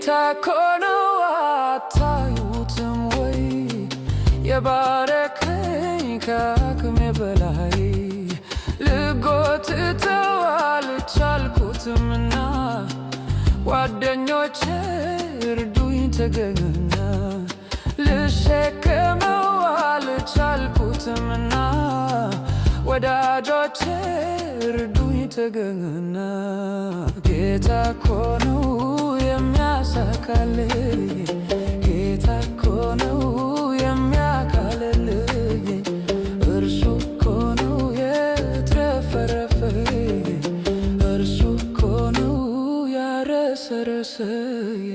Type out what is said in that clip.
ጌታ እኮ ነው አታዩትም ወይ? የባረከኝ ከአቅሜ በላይ ልጎትተው አልቻልኩትምና ጓደኞቼ እርዱኝ ተገኙና ልሸከመው አልቻልኩትምና ወዳጆቼ እርዱኝ ተገኙና ጌታ እኮ ነው የሚያሳካልኝ ጌታ እኮ ነው የሚያካልልኝ እርሱ እኮ ነው የተረፈረፈኝ እርሱ እኮ ነው ያረሰረሰኝ